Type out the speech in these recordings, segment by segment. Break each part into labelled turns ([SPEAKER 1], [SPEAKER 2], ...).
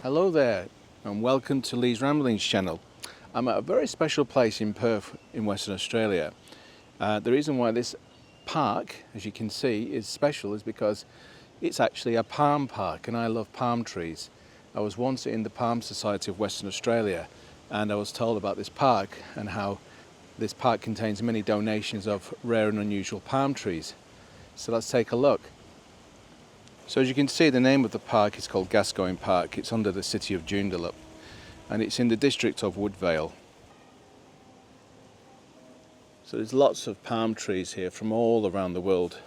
[SPEAKER 1] Hello there and welcome to Lee's Ramblings channel. I'm at a very special place in Perth in Western Australia. The reason why this park, as you can see, is special is because it's actually a palm park, and I love palm trees. I was once in the Palm Society of Western Australia and I was told about this park and how this park contains many donations of rare and unusual palm trees. So let's take a look. So as you can see, the name of the park is called Gascoyne Park. It's under the city of Joondalup and it's in the district of Woodvale. So there's lots of palm trees here from all around the world.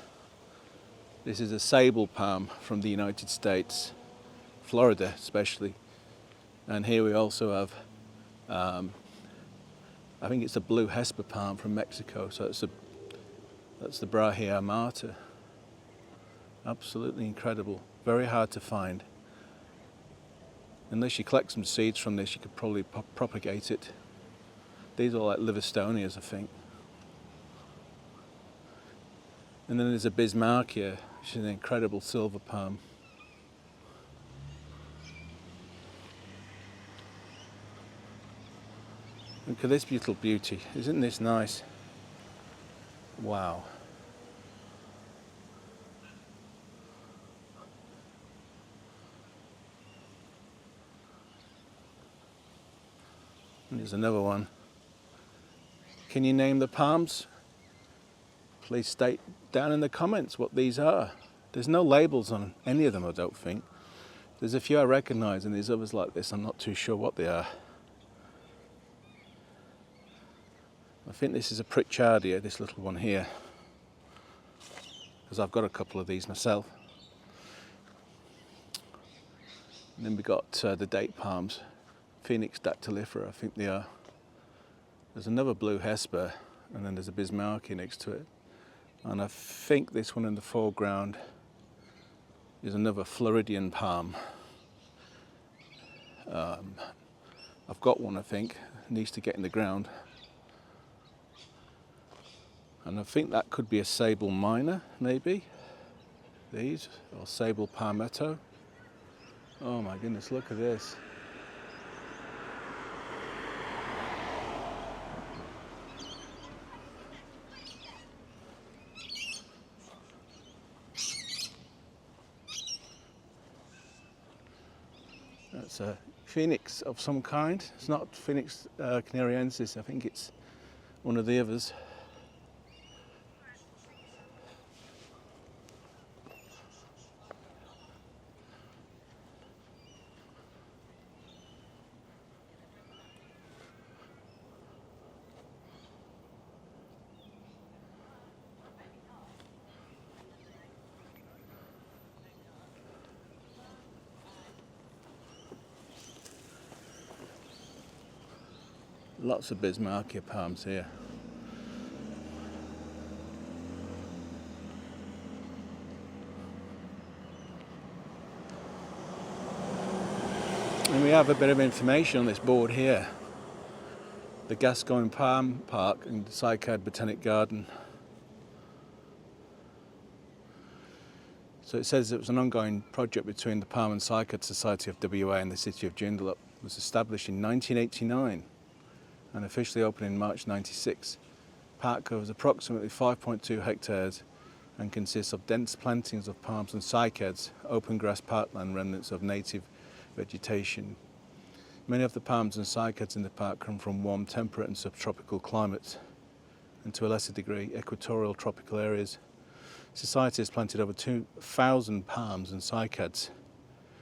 [SPEAKER 1] This is a sable palm from the United States, Florida especially. And here we also have, I think it's a blue Hesper palm from Mexico. So that's the Brahia Amata. Absolutely incredible, very hard to find. Unless you collect some seeds from this, you could probably propagate it. These are like Livistonias, I think. And then there's a Bismarckia, which is an incredible silver palm. Look at this beautiful beauty, isn't this nice? Wow. And there's another one. Can you name the palms? Please state down in the comments what these are. There's no labels on any of them, I don't think. There's a few I recognise, and there's others like this I'm not too sure what they are. I think this is a Pritchardia, this little one here, because I've got a couple of these myself. And then we got the date palms. Phoenix dactylifera, I think they are. There's another blue Hesper, and then there's a Bismarckia next to it. And I think this one in the foreground is another Floridian palm. I've got one, I think. It needs to get in the ground. And I think that could be a sable minor, maybe. These, or sable palmetto. Oh my goodness, look at this. That's a phoenix of some kind. It's not Phoenix canariensis, I think it's one of the others. Lots of Bismarckia palms here. And we have a bit of information on this board here. The Gascoyne Palm Park and the Cycad Botanic Garden. So it says it was an ongoing project between the Palm and Cycad Society of WA and the city of Joondalup. It was established in 1989. And officially opened in March '96. Park covers approximately 5.2 hectares and consists of dense plantings of palms and cycads, open grass parkland, remnants of native vegetation. Many of the palms and cycads in the park come from warm, temperate and subtropical climates, and to a lesser degree, equatorial tropical areas. Society has planted over 2,000 palms and cycads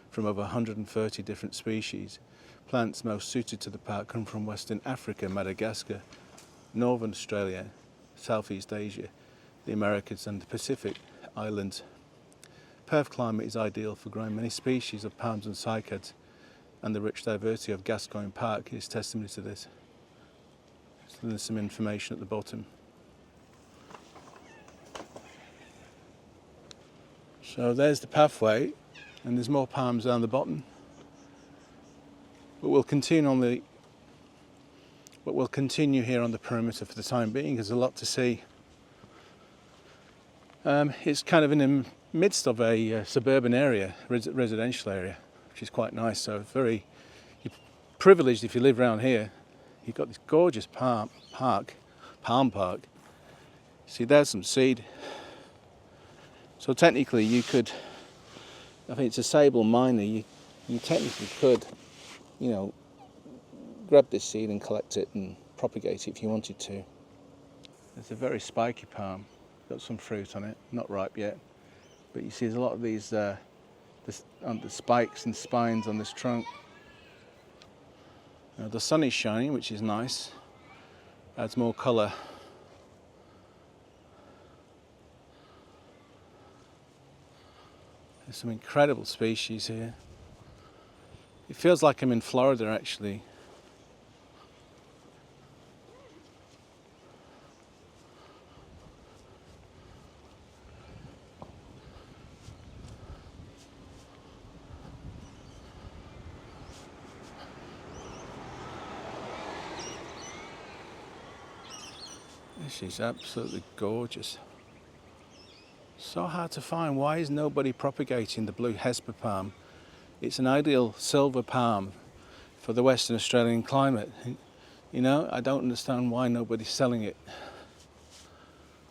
[SPEAKER 1] from over 130 different species. Plants most suited to the park come from Western Africa, Madagascar, Northern Australia, Southeast Asia, the Americas and the Pacific Islands. Perth climate is ideal for growing many species of palms and cycads, and the rich diversity of Gascoyne Park is testimony to this. So there's some information at the bottom. So there's the pathway, and there's more palms down the bottom. But we'll continue here on the perimeter for the time being. There's a lot to see. It's kind of in the midst of a suburban area, residential area. which is quite nice. So very, you're privileged if you live around here. You've got this gorgeous palm park. See, there's some seed. So technically you could, I think it's a sable minor, you technically could, you know, grab this seed and collect it and propagate it if you wanted to. It's a very spiky palm, got some fruit on it, not ripe yet, but you see there's a lot of these the spikes and spines on this trunk. Now the sun is shining, which is nice, adds more colour. There's some incredible species here. It feels like I'm in Florida actually. This is absolutely gorgeous. So hard to find. Why is nobody propagating the blue Hesper palm? It's an ideal silver palm for the Western Australian climate. You know, I don't understand why nobody's selling it.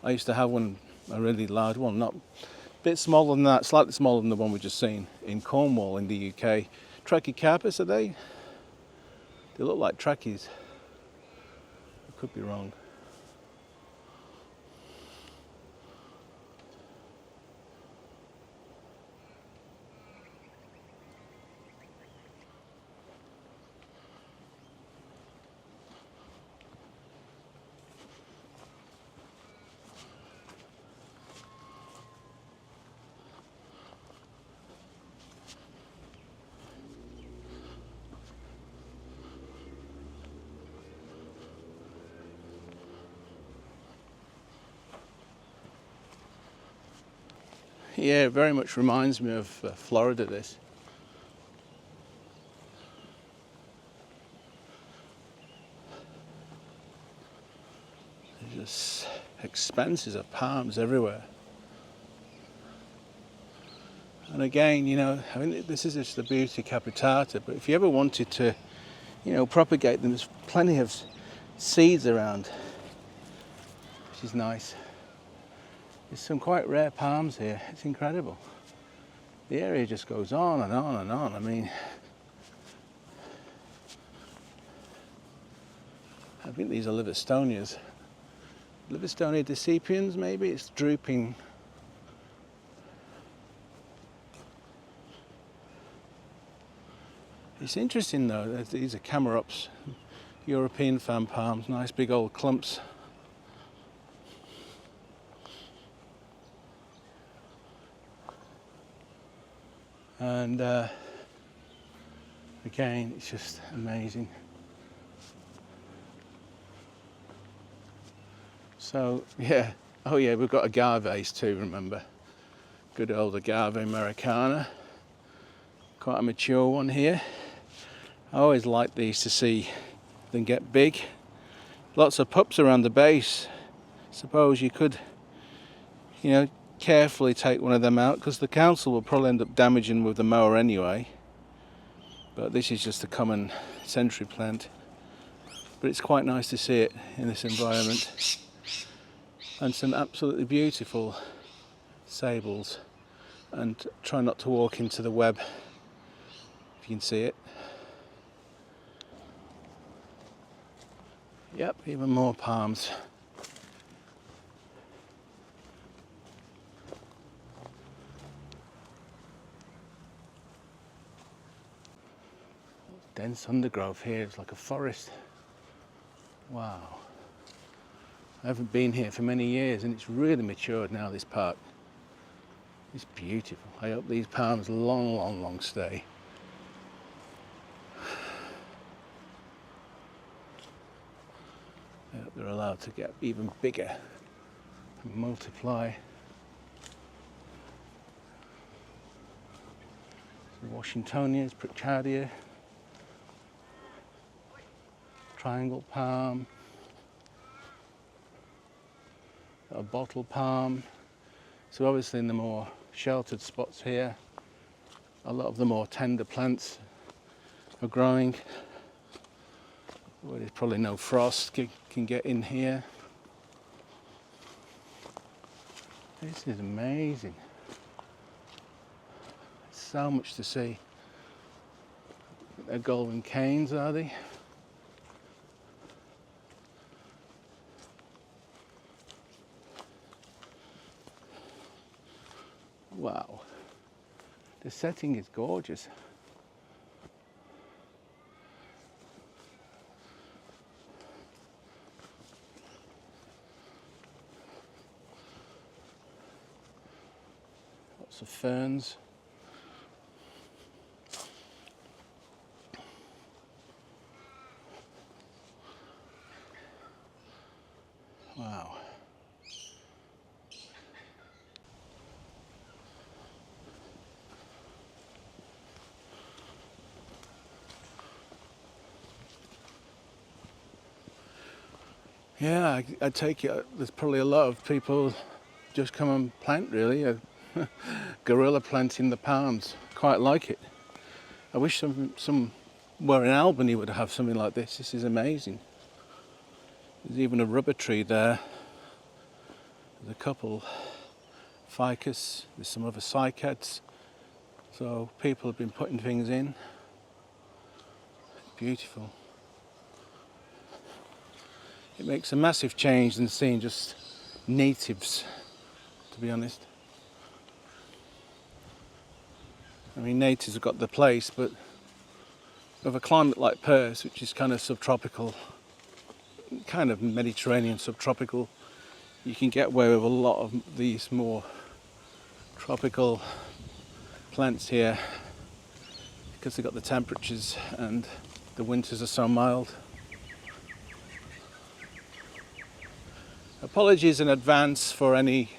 [SPEAKER 1] I used to have one, a really large one, not a bit smaller than that, slightly smaller than the one we just seen in Cornwall in the UK. Trachycarpus, are they? They look like trackies. I could be wrong. Yeah, it very much reminds me of Florida, this. There's just expanses of palms everywhere. And again, you know, I mean, this is just the beauty capitata, but if you ever wanted to, you know, propagate them, there's plenty of seeds around, which is nice. There's some quite rare palms here. It's incredible. The area just goes on and on and on. I mean, I think these are Livistonias. Livistonia decipiens, maybe? It's drooping. It's interesting though, these are Camarops, European fan palms, nice big old clumps. And again, it's just amazing. So yeah, oh yeah, we've got agaves too, remember? Good old agave americana. Quite a mature one here. I always like these to see them get big. Lots of pups around the base. Suppose you could, you know, carefully take one of them out, because the council will probably end up damaging with the mower anyway. But this is just a common century plant. But it's quite nice to see it in this environment. And some absolutely beautiful sables. And try not to walk into the web, if you can see it. Yep, even more palms. Dense undergrowth here, it's like a forest. Wow. I haven't been here for many years and it's really matured now, this park. It's beautiful. I hope these palms long stay. I hope they're allowed to get even bigger and multiply. Washingtonias, Pritchardia, triangle palm, a bottle palm. So obviously in the more sheltered spots here, A lot of the more tender plants are growing where there's probably no frost can get in here. This is amazing. So much to see. They're golden canes, are they? Wow. The setting is gorgeous. Lots of ferns. Wow. Yeah, I take it there's probably a lot of people just come and plant, really. Guerrilla planting the palms. Quite like it. I wish somewhere in Albany would have something like this. This is amazing. There's even a rubber tree there. There's a couple ficus. There's some other cycads. So people have been putting things in. Beautiful. It makes a massive change than seeing just natives, to be honest. I mean, natives have got the place, but with a climate like Perth, which is kind of subtropical, kind of Mediterranean subtropical, you can get away with a lot of these more tropical plants here because they've got the temperatures and the winters are so mild. Apologies in advance for any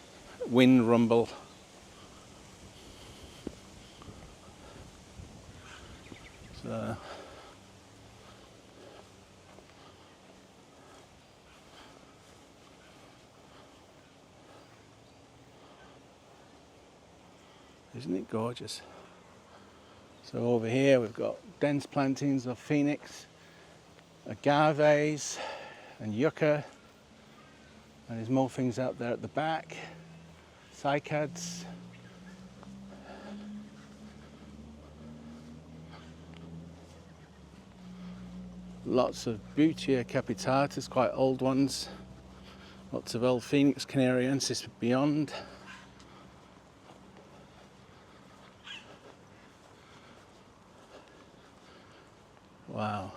[SPEAKER 1] wind rumble. So, isn't it gorgeous? So over here we've got dense plantings of phoenix, agaves and yucca, and there's more things out there at the back, cycads. Lots of Butea capitatus, quite old ones. Lots of old Phoenix canariensis beyond. Wow.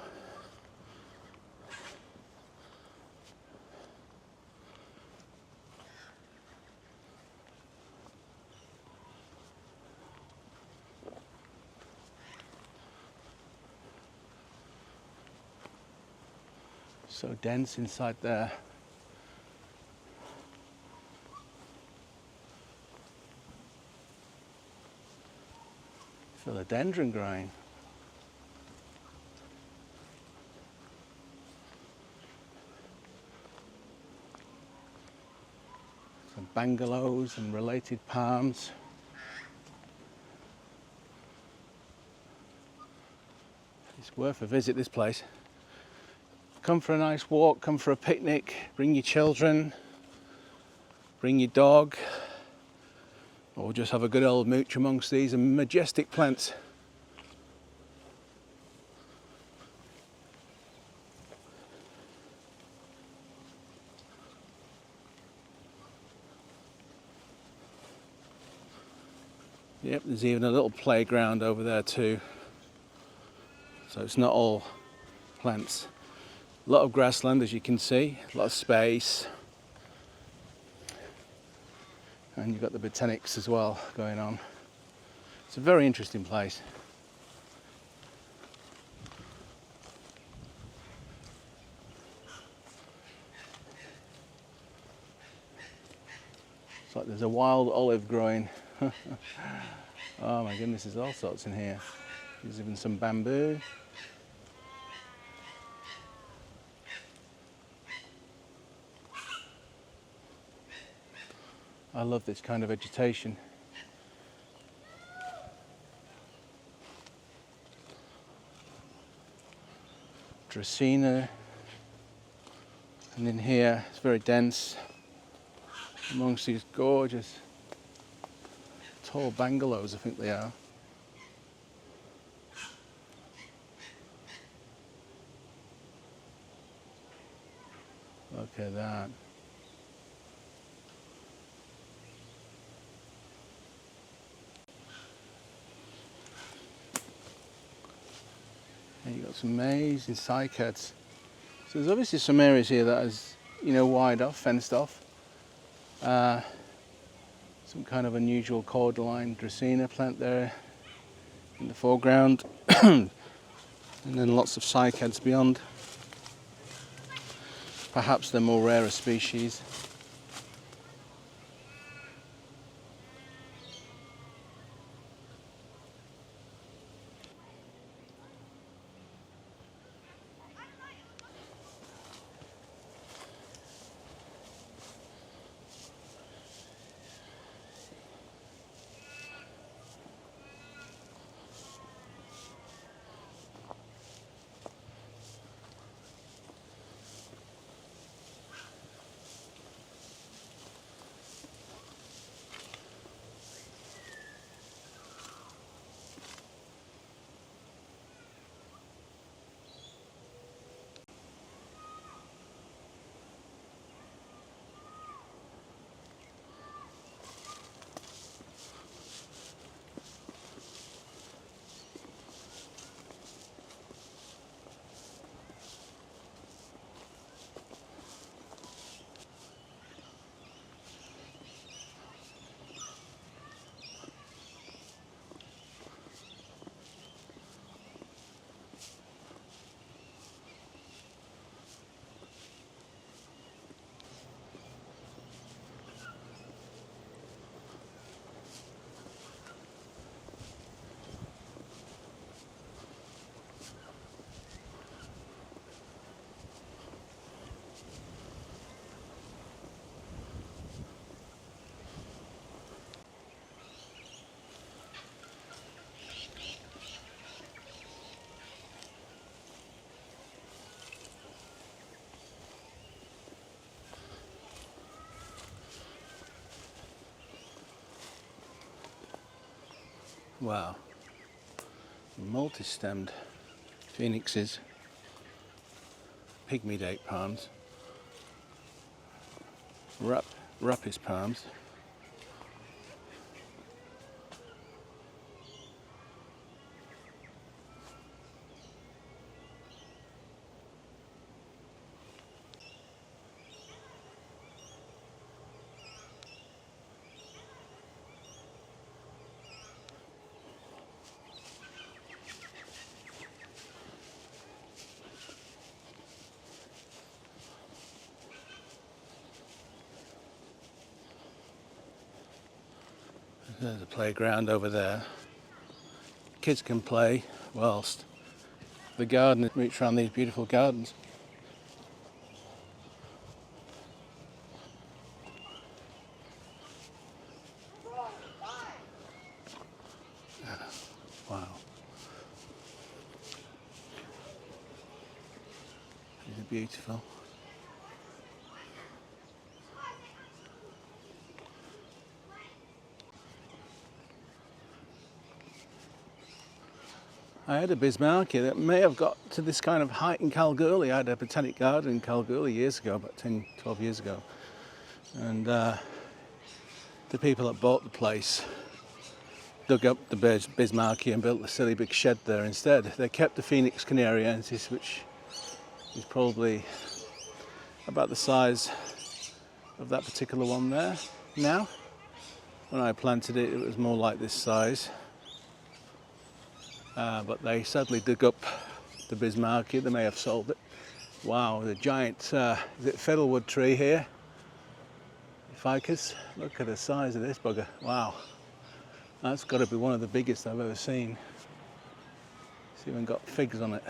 [SPEAKER 1] So dense inside there. Philodendron growing. Some bungalows and related palms. It's worth a visit, this place. Come for a nice walk, come for a picnic, bring your children, bring your dog, or just have a good old mooch amongst these majestic plants. Yep, there's even a little playground over there too. So it's not all plants. A lot of grassland, as you can see, a lot of space. And you've got the botanics as well going on. It's a very interesting place. It's like there's a wild olive growing. Oh my goodness, there's all sorts in here. There's even some bamboo. I love this kind of vegetation. Dracaena, and in here it's very dense amongst these gorgeous tall bungalows, I think they are. Look at that. And you've got some amazing cycads. So there's obviously some areas here that is, wide off, fenced off. Some kind of unusual cordyline Dracaena plant there in the foreground. And then lots of cycads beyond. Perhaps they're more rarer species. Wow. Multi-stemmed phoenixes, pygmy date palms, rapis palms. There's a playground over there. Kids can play whilst the gardeners reach around these beautiful gardens. Wow. These are beautiful. I had a Bismarckia that may have got to this kind of height in Kalgoorlie. I had a botanic garden in Kalgoorlie years ago, about 10, 12 years ago. And the people that bought the place dug up the Bismarckia and built a silly big shed there instead. They kept the Phoenix canariensis, which is probably about the size of that particular one there now. When I planted it, it was more like this size. But they sadly dug up the Bismarckia. They may have sold it. Wow, the giant, is it fiddlewood tree here? Ficus. Look at the size of this bugger. Wow. That's got to be one of the biggest I've ever seen. It's even got figs on it.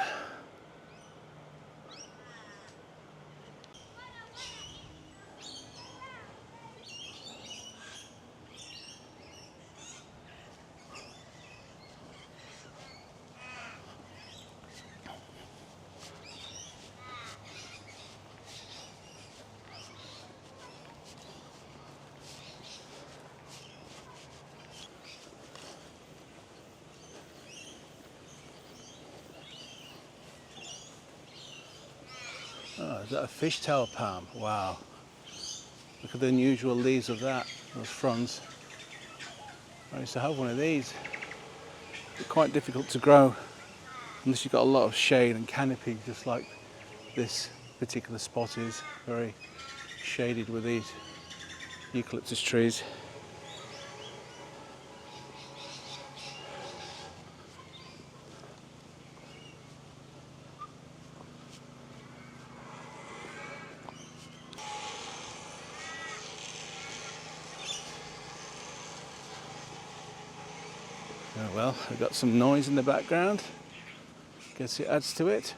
[SPEAKER 1] Is that a fishtail palm? Wow. Look at the unusual leaves of that, those fronds. I used to have one of these. They're quite difficult to grow unless you've got a lot of shade and canopy, just like this particular spot is. Very shaded with these eucalyptus trees. Oh well, I've got some noise in the background. Guess it adds to it.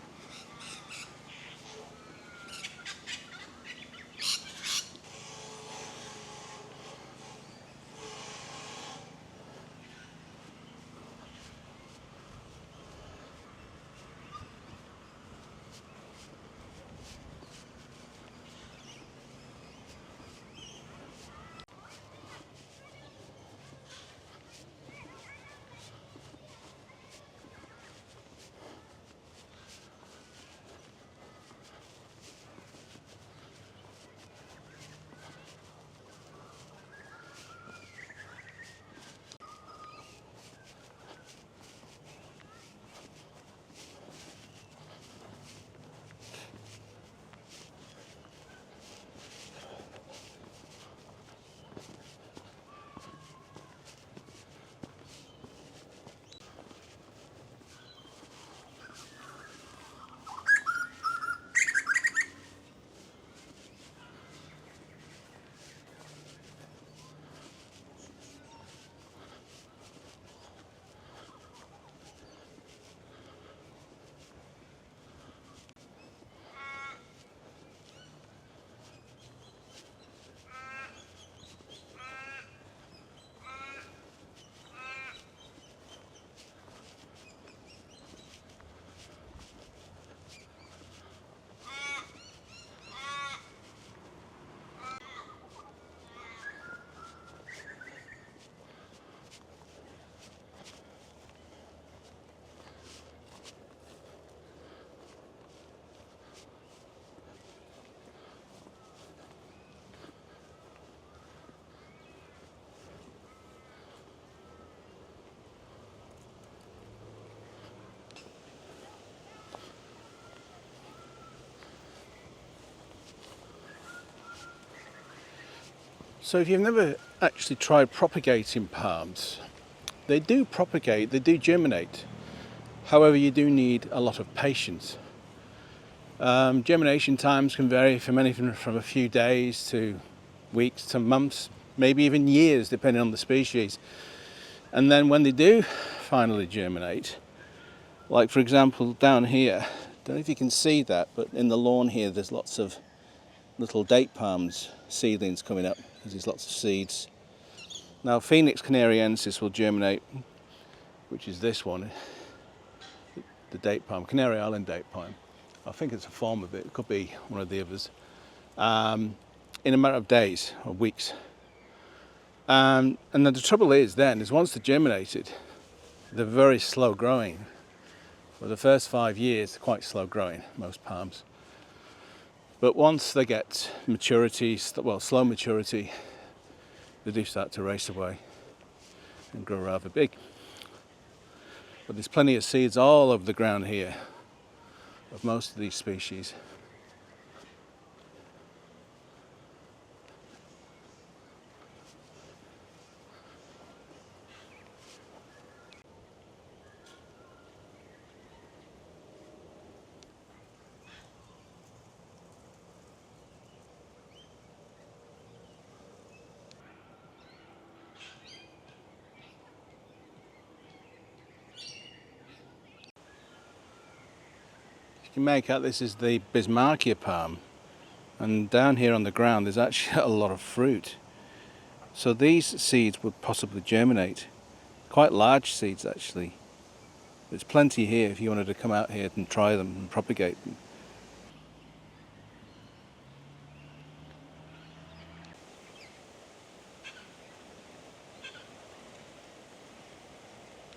[SPEAKER 1] So if you've never actually tried propagating palms, they do propagate, they do germinate. However, you do need a lot of patience. Germination times can vary from anything from a few days to weeks to months, maybe even years, depending on the species. And then when they do finally germinate, like for example down here, don't know if you can see that, but in the lawn here there's lots of little date palms seedlings coming up because there's lots of seeds. Now Phoenix canariensis will germinate, which is this one, the date palm, Canary Island date palm. I think it's a form of it, it could be one of the others, in a matter of days or weeks. And then the trouble is once they're germinated, they're very slow growing. For the first 5 years, they're quite slow growing, most palms. But once they get maturity, well, slow maturity, they do start to race away and grow rather big. But there's plenty of seeds all over the ground here of most of these species. You can make out this is the Bismarckia palm, and down here on the ground there's actually a lot of fruit. So these seeds would possibly germinate, quite large seeds actually. There's plenty here if you wanted to come out here and try them and propagate them.